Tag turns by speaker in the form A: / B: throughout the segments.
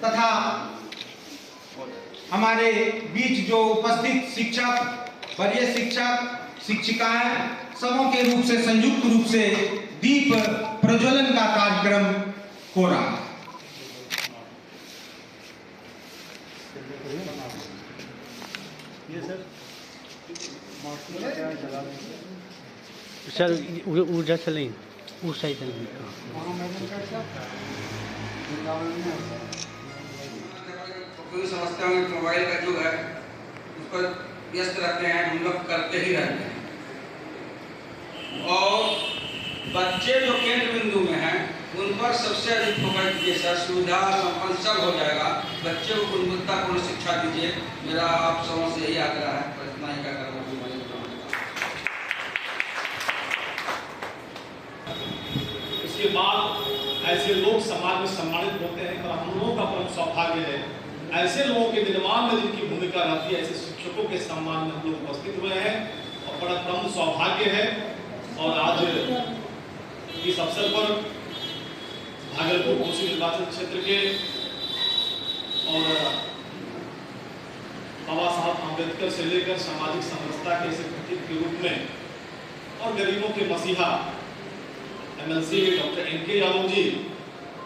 A: तथा हमारे बीच जो उपस्थित शिक्षक, वरीय शिक्षक, शिक्षिकाएं समूह के रूप से संयुक्त रूप से दीप प्रज्वलन का कार्यक्रम हो रहा है।
B: सर ऊर्जा चलें उस साइड चलें।
C: पूरी समस्या में मोबाइल का युग है, उस पर व्यस्त रहते हैं, हम लोग करते ही रहते हैं। और बच्चे जो केंद्र बिंदु में हैं उन पर सबसे अधिक फोकस दीजिए सर। सुविधा संपन्न सब हो जाएगा, बच्चे को गुणवत्तापूर्ण शिक्षा दीजिए। मेरा आप समझ से यही आग्रह है। इतना ही क्या करना
D: इसके बाद ऐसे लोग समाज में सम्मानित होते हैं और हम लोगों का परम सौभाग्य है ऐसे लोगों के निर्माण में जिनकी भूमिका रहती है, ऐसे शिक्षकों के सम्मान में हम लोग उपस्थित हुए हैं और बड़ा परम सौभाग्य है। और आज इस अवसर पर भागलपुर कोसी निर्वाचन क्षेत्र के और बाबा साहब अम्बेडकर से लेकर सामाजिक समरसता के इस प्रतीक के रूप में और गरीबों के मसीहा MLC doctor NK Yadav ji,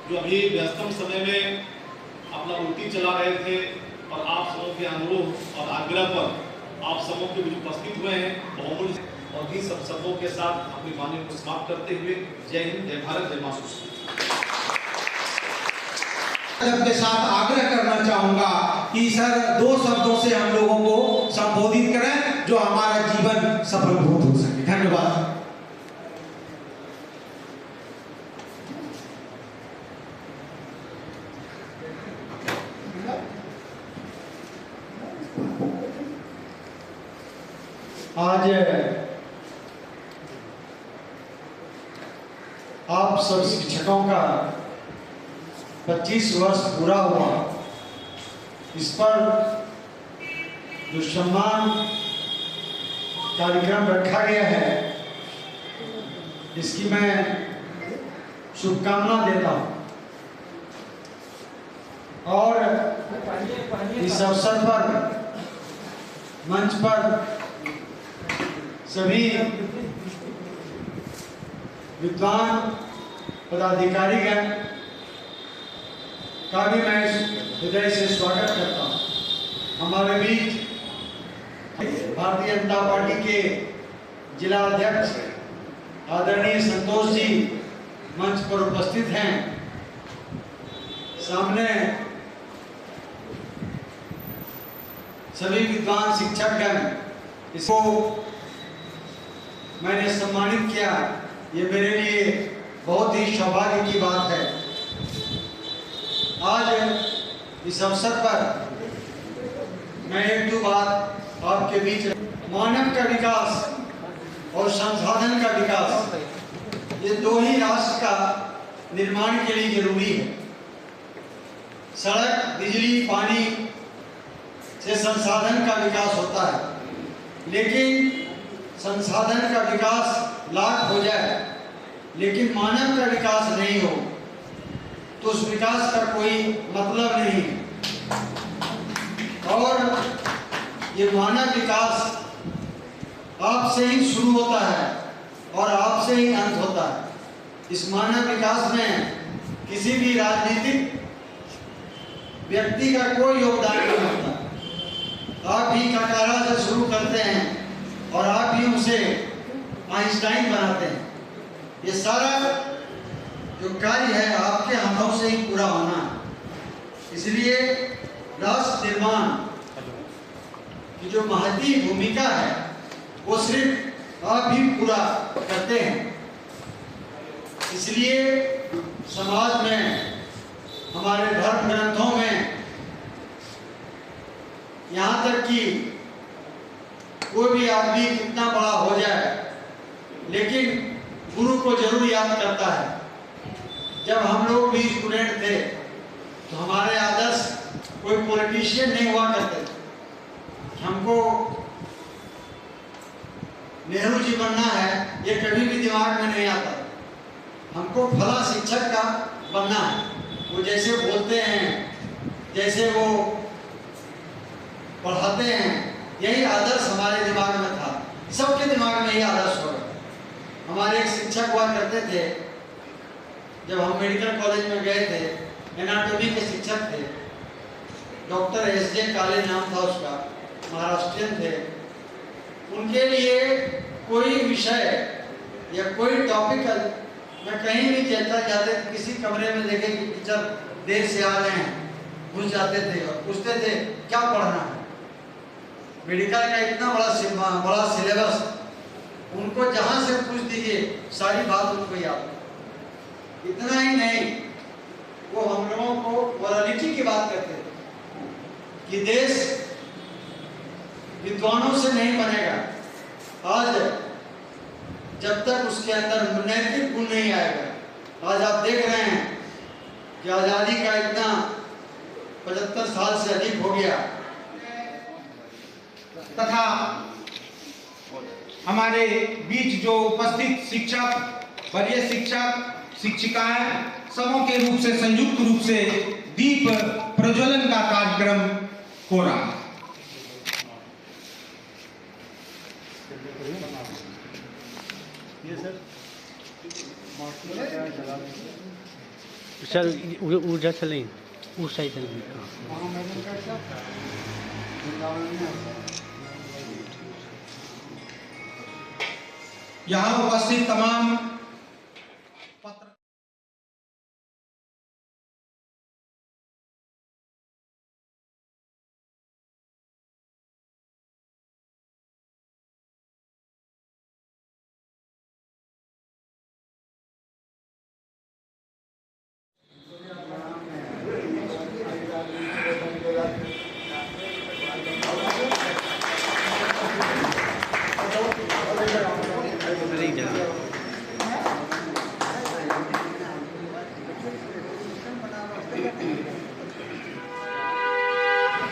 D: जो अभी व्यस्तम समय में अपना ड्यूटी चला रहे थे और आप सबों के अनुरोध और आग्रह पर आप सबों के बीच उपस्थित हुए हैं, बहुमूल्य और भी सब शब्दों के साथ अपनी वाणी को समाप्त करते हुए जय हिंद, जय भारत, जय मां सुषमा
A: के साथ आग्रह करना चाहूंगा कि सर 2 शब्दों से हम लोगों को संबोधित करें जो हमारा जीवन सफलभूत हो सके। धन्यवाद।
E: आज आप सब शिक्षकों का 25 वर्ष पूरा हुआ। इस पर जो सम्मान कार्यक्रम रखा गया है, इसकी मैं शुभकामना देता हूँ। और इस अवसर पर मंच पर सभी विद्वान पदाधिकारीगण का भी मैं हृदय से स्वागत करता हूँ। हमारे बीच भारतीय जनता पार्टी के जिला अध्यक्ष आदरणीय संतोष जी मंच पर उपस्थित हैं। सामने सभी विद्वान शिक्षकगण, इसको मैंने सम्मानित किया, ये मेरे लिए बहुत ही सौभाग्य की बात है। आज इस अवसर पर मैं 1-2 बात आपके बीच, मानव का विकास और संसाधन का विकास, ये 2 ही राष्ट्र का निर्माण के लिए जरूरी है। सड़क, बिजली, पानी से संसाधन का विकास होता है, लेकिन संसाधन का विकास लाख हो जाए लेकिन मानव का विकास नहीं हो तो उस विकास का कोई मतलब नहीं। और ये मानव विकास आपसे ही शुरू होता है और आपसे ही अंत होता है। इस मानव विकास में किसी भी राजनीतिक व्यक्ति का कोई योगदान नहीं होता। आप ही काकारा से शुरू करते हैं और आप ही उसे आइंस्टाइन बनाते हैं। ये सारा जो कार्य है आपके हाथों से ही पूरा होना है। इसलिए राष्ट्र निर्माण की जो महती भूमिका है वो सिर्फ आप ही पूरा करते हैं। इसलिए समाज में, हमारे धर्म ग्रंथों में, यहाँ तक कि कोई भी आदमी कितना बड़ा हो जाए लेकिन गुरु को जरूर याद करता है। जब हम लोग भी स्टूडेंट थे तो हमारे आदर्श कोई पॉलिटिशियन नहीं हुआ करते थे। हमको नेहरू जी बनना है ये कभी भी दिमाग में नहीं आता। हमको फला शिक्षक का बनना है। वो जैसे बोलते हैं जैसे वो पढ़ाते हैं, यही आदर्श हमारे दिमाग में था। सबके दिमाग में यही आदर्श होगा। हमारे एक शिक्षक हुआ करते थे, जब हम मेडिकल कॉलेज में गए थे, एनाटॉमी के शिक्षक थे, डॉक्टर एस.जे. काले नाम था उसका, महाराष्ट्रियन थे। उनके लिए कोई विषय या कोई टॉपिक में कहीं भी चलता जाते थे, किसी कमरे में देखे कि टीचर देर से आ रहे हैं, घुस जाते थे और पूछते थे क्या पढ़ना है। मेडिकल का इतना बड़ा सिलेबस, उनको जहाँ से पूछ दीजिए सारी बात उनको याद। इतना ही नहीं, वो हम लोगों को मोरालिटी की बात करते थे कि देश विद्वानों से नहीं बनेगा आज जब तक उसके अंदर नैतिक गुण नहीं आएगा। आज आप देख रहे हैं कि आज़ादी का इतना 75 साल से अधिक हो गया,
A: तथा हमारे बीच जो उपस्थित शिक्षक, वरीय शिक्षक, शिक्षिकाएं समूह के रूप से संयुक्त रूप से दीप प्रज्वलन का कार्यक्रम हो रहा है।
B: सर ऊर्जा चलें उस साइड चलें।
A: यहाँ उपस्थित तमाम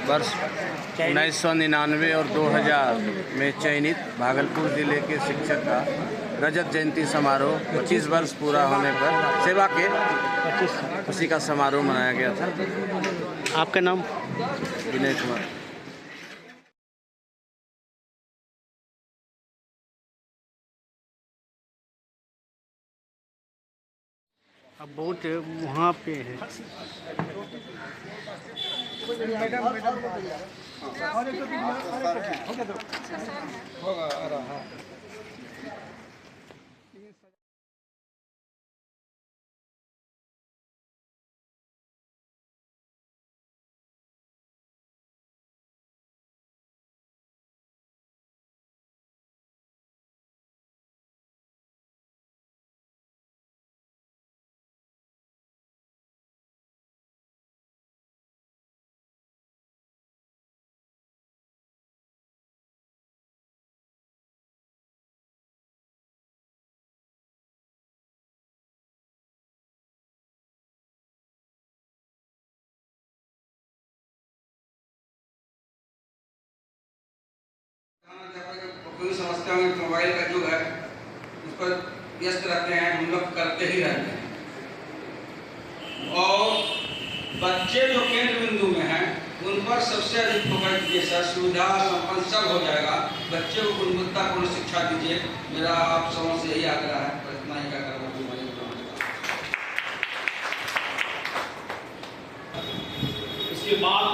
F: वर्ष 1999 और 2000 में चयनित भागलपुर जिले के शिक्षक का रजत जयंती समारोह 25 वर्ष पूरा होने पर सेवा के खुशी का समारोह मनाया गया था।
B: आपका नाम?
F: विनय कुमार।
B: अब बहुत वहाँ पे है।
C: कोई समस्या में मोबाइल का युग है, उस पर व्यस्त रहते हैं, हम लोग करते ही रहते हैं। और बच्चे जो केंद्र बिंदु में हैं उन पर सबसे अधिक फोकस दीजिए सर। सुविधा संपन्न सब हो जाएगा, बच्चे को गुणवत्तापूर्ण शिक्षा दीजिए। मेरा आप सबों से यही आग्रह है। इतना ही कहकर
D: इसके बाद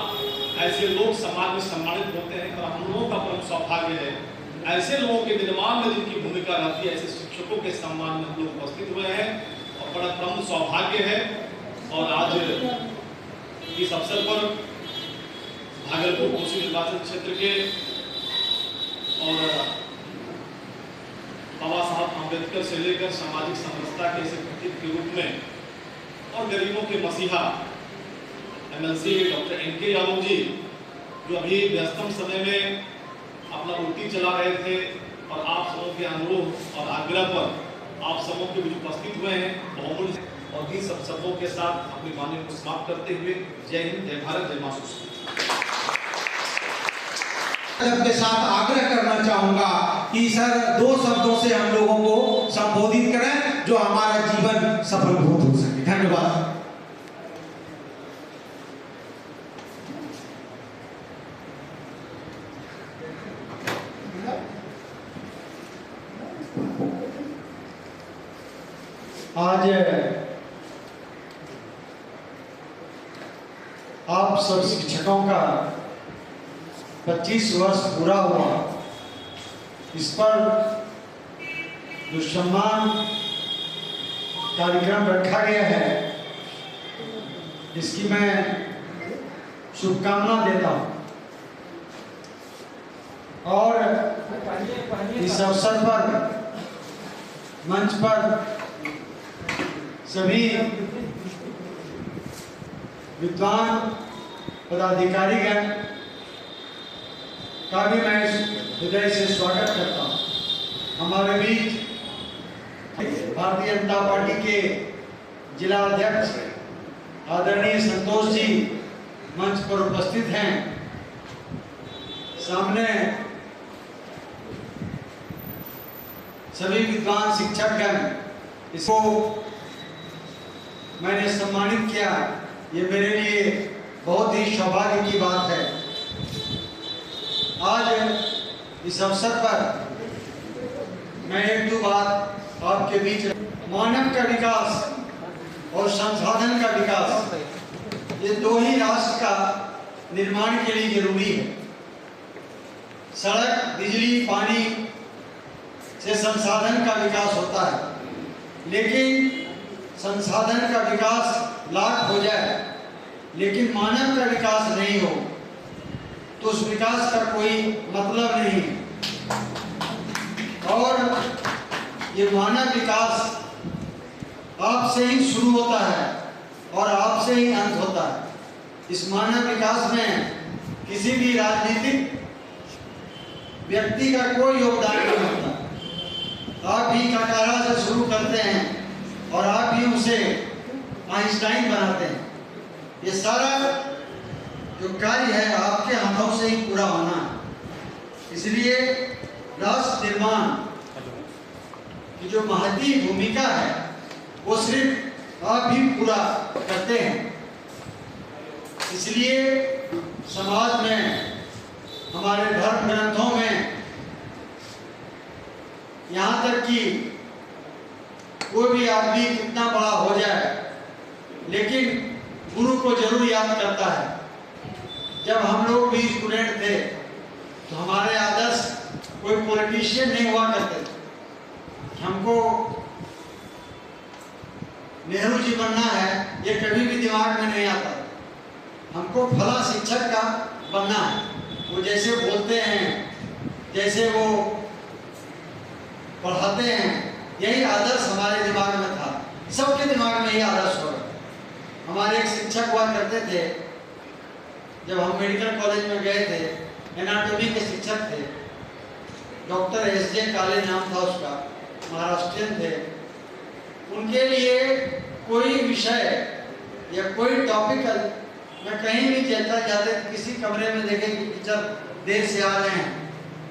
D: ऐसे लोग समाज में सम्मानित होते हैं और हम लोगों का परम सौभाग्य है ऐसे लोगों के निर्माण में जिनकी भूमिका रहती है, ऐसे शिक्षकों के सम्मान में हम लोग उपस्थित हुए हैं और बड़ा परम सौभाग्य है। और आज इस अवसर पर भागलपुर कोसी निर्वाचन क्षेत्र के और बाबा साहब अम्बेडकर से लेकर सामाजिक समरसता के ऐसे प्रतीक के रूप में और गरीबों के मसीहा MLC doctor NK Yadav ji, जो अभी व्यस्तम समय में अपना ड्यूटी चला रहे थे और आप सबों के अनुरोध और आग्रह पर आप सबों के बीच उपस्थित हुए हैं, बहुमूल्य। और इन सब शब्दों के साथ अपनी वाणी को समाप्त करते हुए जय हिंद, जय भारत, जय मां सुषमा।
A: के साथ आग्रह करना चाहूंगा कि सर 2 शब्दों से हम लोगों को संबोधित करें जो हमारा जीवन सफल हो सके। धन्यवाद।
E: आज आप सब शिक्षकों का 25 वर्ष पूरा हुआ। इस पर जो सम्मान कार्यक्रम रखा गया है, इसकी मैं शुभकामना देता हूँ। और इस अवसर पर मंच पर सभी विद्वान पदाधिकारीगण का भी मैं हृदय से स्वागत करता हूँ। हमारे बीच भारतीय जनता पार्टी के जिला अध्यक्ष आदरणीय संतोष जी मंच पर उपस्थित हैं। सामने सभी विद्वान शिक्षकगण, इसको मैंने सम्मानित किया, ये मेरे लिए बहुत ही सौभाग्य की बात है। आज इस अवसर पर मैं एक दो बात आपके बीच, मानव का विकास और संसाधन का विकास, ये दो ही राष्ट्र का निर्माण के लिए जरूरी है। सड़क, बिजली, पानी से संसाधन का विकास होता है, लेकिन संसाधन का विकास लाख हो जाए लेकिन मानव का विकास नहीं हो तो उस विकास का कोई मतलब नहीं। और ये मानव विकास आपसे ही शुरू होता है और आपसे ही अंत होता है। इस मानव विकास में किसी भी राजनीतिक व्यक्ति का कोई योगदान नहीं होता। आप ही काकारा से शुरू करते हैं और आप ही उसे आइंस्टाइन बनाते हैं। ये सारा जो कार्य है आपके हाथों से ही पूरा होना है। इसलिए राष्ट्र निर्माण की जो महती भूमिका है वो सिर्फ आप ही पूरा करते हैं। इसलिए समाज में, हमारे धर्म ग्रंथों में, यहाँ तक कि कोई भी आदमी कितना बड़ा हो जाए लेकिन गुरु को जरूर याद करता है। जब हम लोग भी स्टूडेंट थे तो हमारे आदर्श कोई पॉलिटिशियन नहीं हुआ करते थे। हमको नेहरू जी बनना है ये कभी भी दिमाग में नहीं आता। हमको फला शिक्षक का बनना है, वो जैसे बोलते हैं, जैसे वो पढ़ाते हैं, यही आदर्श हमारे दिमाग में था। सबके दिमाग में यही आदर्श होगा। हमारे एक शिक्षक हुआ करते थे, जब हम मेडिकल कॉलेज में गए थे, एनाटॉमी के शिक्षक थे, डॉक्टर एस.जे. काले नाम था उसका, महाराष्ट्रियन थे। उनके लिए कोई विषय या कोई टॉपिक में कहीं भी चलता जाते थे, किसी कमरे में देखे कि टीचर देर से आ रहे हैं,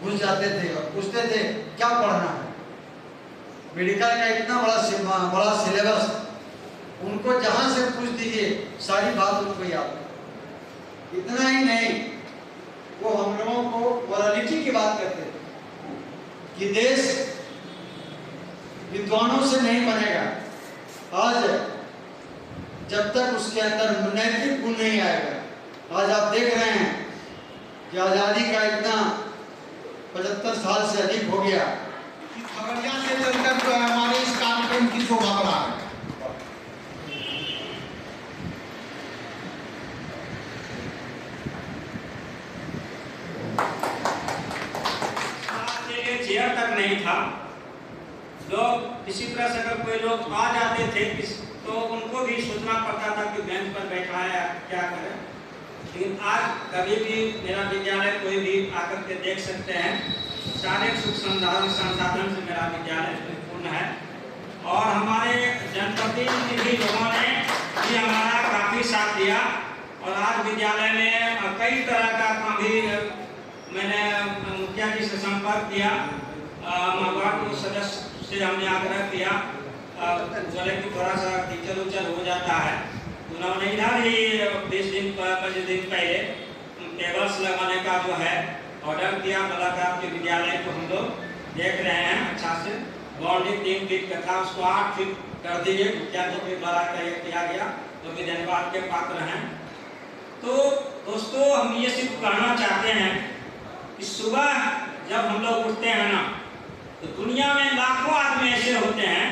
E: घुस जाते थे और पूछते थे क्या पढ़ना है। मेडिकल का इतना बड़ा सिलेबस, उनको जहाँ से पूछ दीजिए सारी बात उनको याद है। इतना ही नहीं, वो हम लोगों को मोरालिटी की बात करते थे कि देश विद्वानों से नहीं बनेगा आज जब तक उसके अंदर नैतिक गुण नहीं आएगा। आज आप देख रहे हैं कि आज़ादी का इतना 75 साल से अधिक हो गया।
A: खगड़िया से चलकर जो है हमारे इस कार्यक्रम की शोभा बढ़ा है।
G: चेयर तक नहीं था। लोग किसी तरह से अगर कोई लोग आ जाते थे तो उनको भी सोचना पड़ता था कि बेंच पर बैठा है क्या करें। लेकिन आज कभी भी मेरा विद्यालय कोई भी आकर के देख सकते हैं। सारे सुख संसाधन से मेरा विद्यालय परिपूर्ण है और हमारे जनप्रतिनिधि लोगों ने भी हमारा काफ़ी साथ दिया। और आज विद्यालय में कई तरह का काम भी मैंने मुखिया जी से संपर्क किया, वार्ड सदस्य से हमने आग्रह किया, बोले कि थोड़ा सा टीचर उचर हो जाता है। उन्होंने इधर ही 20 दिन 25 दिन पहले टेबल्स लगाने का जो है ऑर्डर दिया। बोला कि आपके विद्यालय को हम लोग देख रहे हैं अच्छा से बाउंड्री 3 फीट का था, उसको 8 फीट कर दिए, मुखिया जी के द्वारा तय किया गया, तो भी धन्यवाद के पात्र हैं। तो दोस्तों, हम ये सिर्फ कहना चाहते हैं कि सुबह जब हम लोग उठते हैं ना, तो दुनिया में लाखों आदमी ऐसे होते हैं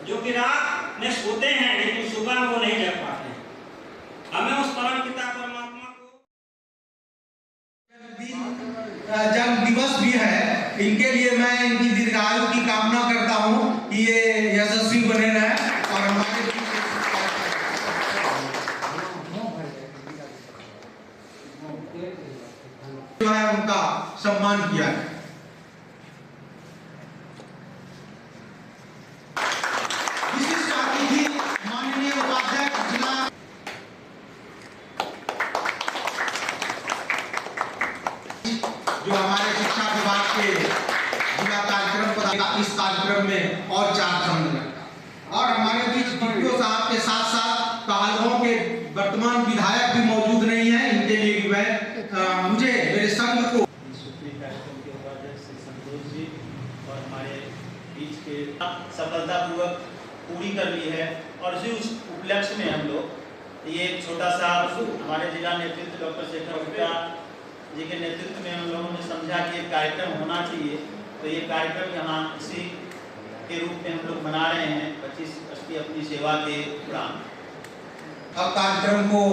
G: जो कि रात में सोते हैं लेकिन सुबह में वो नहीं जग पाते हैं। हमें उस परम पिता परमात्मा को
A: जन्म दिवस भी है, इनके लिए मैं इनकी दीर्घायु की कामना करता हूँ कि ये यशस्वी बने रहे और हमारे जो है उनका सम्मान किया है। विशिष्ट अतिथि माननीय उपाध्यक्ष जिला जो हमारे शिक्षा विभाग के जिला कार्यक्रम पर इस कार्यक्रम में और 4 सम्मेलन और हमारे बीच डीपीओ साहब के साथ साथ कहलगांव के वर्तमान विधायक भी मौजूद नहीं है, इनके लिए भी मैं मुझे मेरे संघ को
H: कार्यक्रम के उपाध्यक्ष श्री संतोष जी और हमारे बीच के सफलतापूर्वक पूरी कर ली है। और इसी उस उपलक्ष्य में हम लोग ये एक छोटा सा हमारे जिला नेतृत्व डॉक्टर शेखर गुप्ता जी के नेतृत्व में हम लोगों ने समझा कि एक कार्यक्रम होना चाहिए, तो ये कार्यक्रम यहाँ इसी के रूप में हम लोग मना रहे हैं 25 अगस्त की अपनी सेवा के दौरान।
A: अब कार्यक्रम को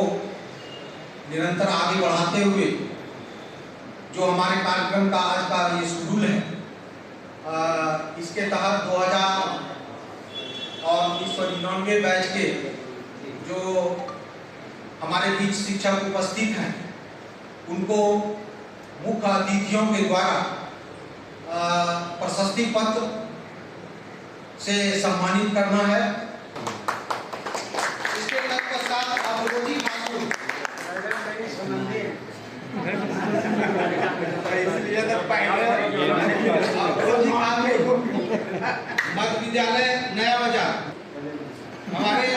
A: निरंतर आगे बढ़ाते हुए जो हमारे कार्यक्रम का आज का ये शेड्यूल है, इसके तहत 2000 और 1999 बैच के जो हमारे बीच शिक्षक उपस्थित हैं उनको मुख्य अतिथियों के द्वारा प्रशस्ति पत्र से सम्मानित करना है। इसके तत्पश्चात अवरोधी ठाकुर मध्य विद्यालय नया बाजार हमारे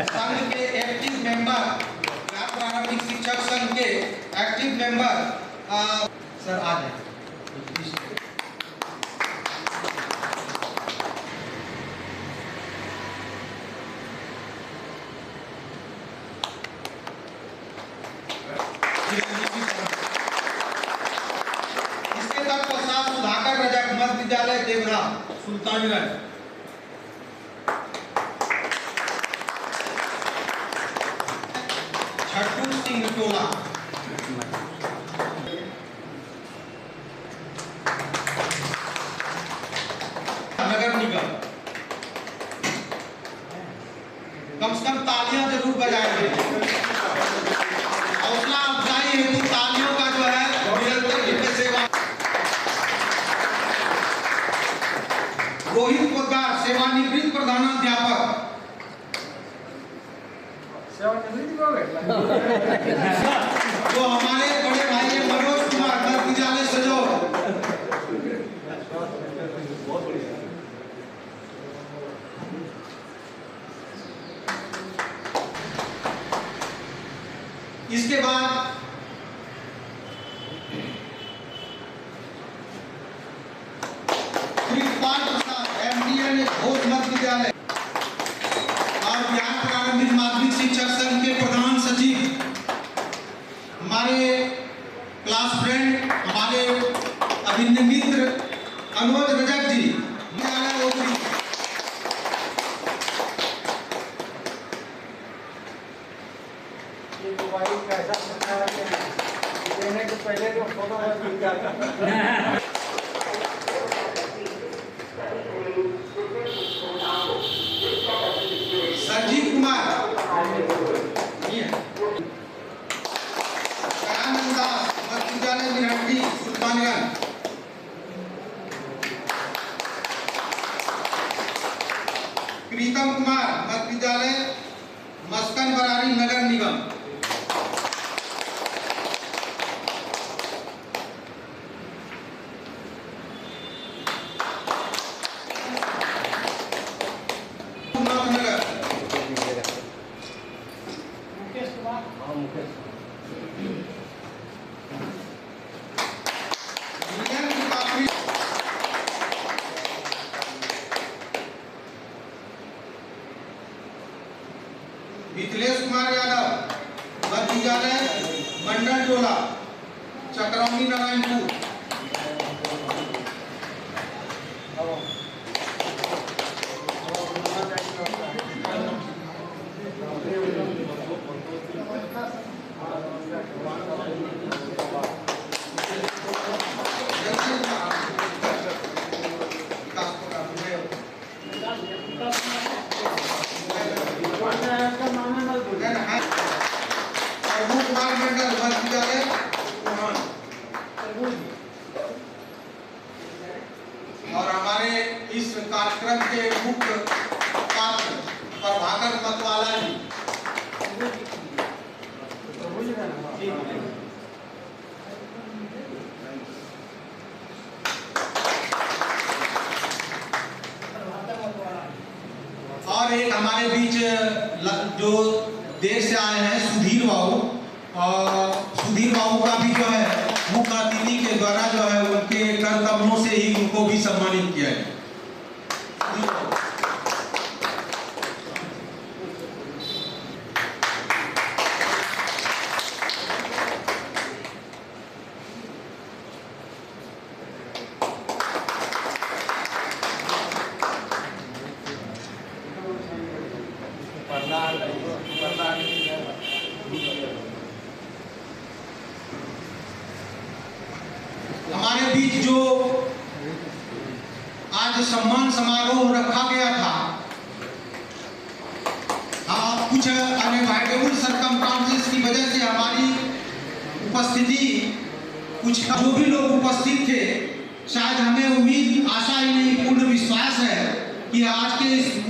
A: संघ के एक्टिव मेंबर, प्रारंभिक शिक्षक संघ के एक्टिव मेंबर सर आ जाए। इसके तत्पश्चात सुधाकर रजक मध्य विद्यालय देवरा सुल्तानगंज, छठू सिंह टोला, नगर निगम। कम से कम तालियां जरूर बजाएंगे। हौसला अफजाई हेतु तालियों का जो है निरंतर इनमें सेवा। रोहित पोद्दार सेवानिवृत्त प्रधानाध्यापक, जो हमारे बड़े भाई मनोज कुमार मध्य विद्यालय सजोर, इसके बाद श्री पाल प्रसाद एमडीएन घोष मध्य विद्यालय और बिहार प्रारंभिक माध्यमिक शिक्षक संघ के प्रधान सचिव, हमारे क्लास फ्रेंड, हमारे अभिन्न मित्र अनुज रजक जी, विद्यालय ओपरी।
B: देने के पहले तो फोटो
A: संजीव कुमार, दयानंद दास मध्य विद्यालय निरंठी सुल्तानगंज, प्रीतम कुमार मध्य विद्यालय मस्कन बरारी नगर निगम, मिथिलेश कुमार यादव, मध्य विद्यालय मंडल टोला, चक्रौनी नारायणपुर। और हमारे इस कार्यक्रम के मुख्य पात्र प्रभाकर मतवाला जी। और एक हमारे बीच जो देश से आए हैं सुधीर बाबू, और सुधीर बाबू का भी जो है मुख्य अतिथि के द्वारा जो है उनके कर कमलों से ही उनको भी सम्मानित किया है। हमारे बीच जो आज सम्मान समारोह रखा गया था, कुछ अनएवॉइडेबल सर्कमस्टेंसेस की वजह से हमारी उपस्थिति, कुछ जो भी लोग उपस्थित थे, शायद हमें उम्मीद, आशा ही नहीं, पूर्ण विश्वास है कि आज के इस